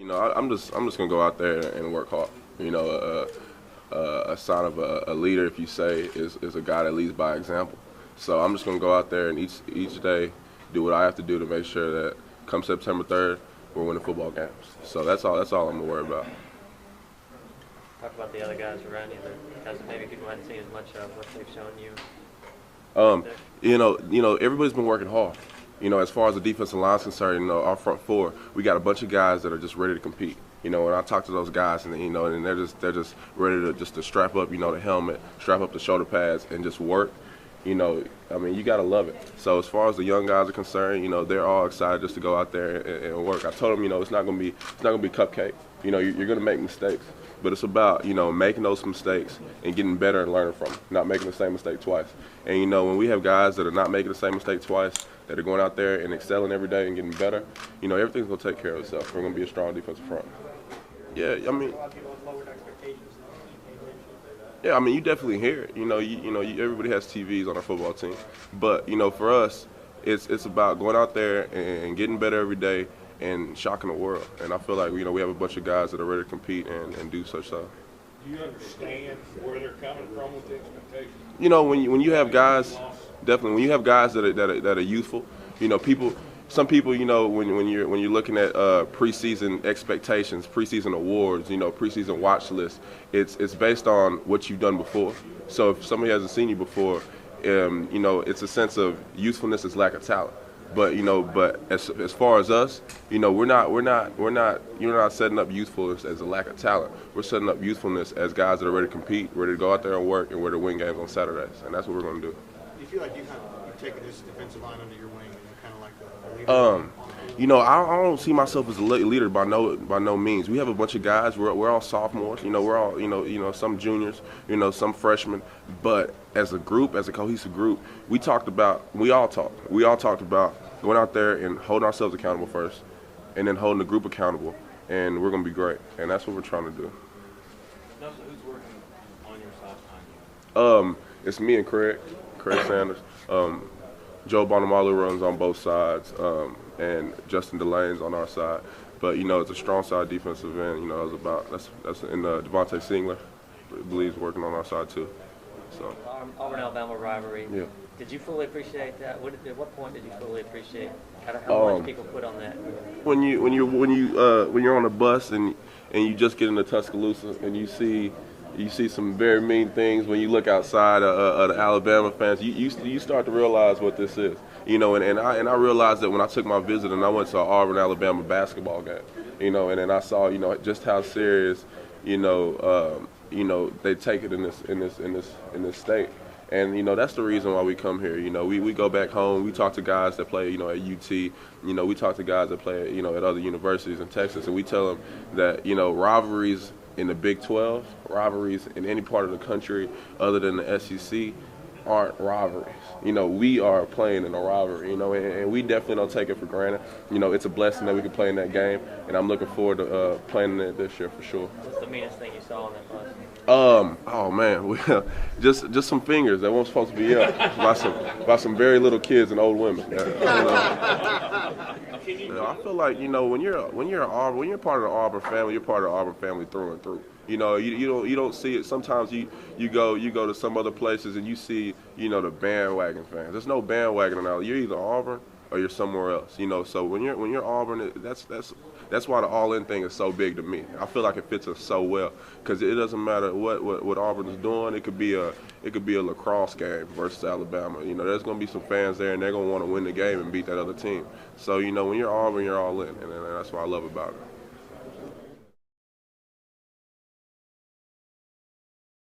I'm just gonna go out there and work hard. A sign of a leader, if you say, is a guy that leads by example. So I'm just gonna go out there and each day do what I have to do to make sure that come September 3rd we're winning football games. So that's all I'm gonna worry about. Talk about the other guys around you, the guys that maybe people haven't seen as much of what they've shown you. Everybody's been working hard. As far as the defensive line is concerned, our front four, we got a bunch of guys that are just ready to compete. And I talk to those guys, and and they're just ready to strap up, the helmet, strap up the shoulder pads, and just work. You got to love it. So as far as the young guys are concerned, they're all excited just to go out there and work. I told them, it's not gonna be cupcake. You're gonna make mistakes, but it's about making those mistakes and getting better and learning from them, not making the same mistake twice. And when we have guys that are not making the same mistake twice, that are going out there and excelling every day and getting better, everything's gonna take care of itself. We're gonna be a strong defensive front. Yeah, you definitely hear it. Everybody has TVs on our football team, but for us, it's about going out there and getting better every day and shocking the world. And I feel like we have a bunch of guys that are ready to compete and do such stuff. Do you understand where they're coming from with the expectations? When you have guys, definitely when you have guys that are youthful, some people, when you're looking at preseason expectations, preseason awards, preseason watch lists, it's based on what you've done before. So if somebody hasn't seen you before, it's a sense of youthfulness is lack of talent. But as far as us, you're not setting up youthfulness as a lack of talent. We're setting up youthfulness as guys that are ready to compete, ready to go out there and work, and ready to win games on Saturdays, and that's what we're going to do. Do you feel like you've taken this defensive line under your wing and you're kind of like the leader? I don't see myself as a leader by no means. We have a bunch of guys. We're all sophomores. We're all some juniors. Some freshmen. But as a group, as a cohesive group, we all talked about going out there and holding ourselves accountable first, and then holding the group accountable, and we're gonna be great. And that's what we're trying to do. Nosa, who's working on your side? It's me and Craig Sanders. Joe Bonamalu runs on both sides, and Justin Delane's on our side. But it's a strong side defensive end. That's in Devontae Singler, I believe, working on our side too. So Auburn-Alabama rivalry. Yeah. Did you fully appreciate that? At what point did you fully appreciate how much people put on that? When you're on a bus and you just get into Tuscaloosa and you see some very mean things when you look outside of the Alabama fans. You start to realize what this is, and I realized that when I took my visit and I went to an Auburn-Alabama basketball game, and then I saw just how serious they take it in this state. And that's the reason why we come here. We go back home. We talk to guys that play at UT. We talk to guys that play at other universities in Texas, and we tell them that rivalries in the Big 12, rivalries in any part of the country other than the SEC aren't rivalries. We are playing in a rivalry, and we definitely don't take it for granted. It's a blessing that we can play in that game, and I'm looking forward to playing in it this year for sure. What's the meanest thing you saw on that bus? Oh man, just some fingers that weren't supposed to be up by some very little kids and old women. I feel like when you're part of the Auburn family, you're part of the Auburn family through and through. You don't see it. Sometimes you go to some other places and you see the bandwagon fans. There's no bandwagon now. You're either Auburn or you're somewhere else. So when you're Auburn, that's why the all-in thing is so big to me. I feel like it fits us so well because it doesn't matter what Auburn is doing. It could be a lacrosse game versus Alabama. There's gonna be some fans there and they're gonna want to win the game and beat that other team. So when you're Auburn, you're all in, and that's what I love about it.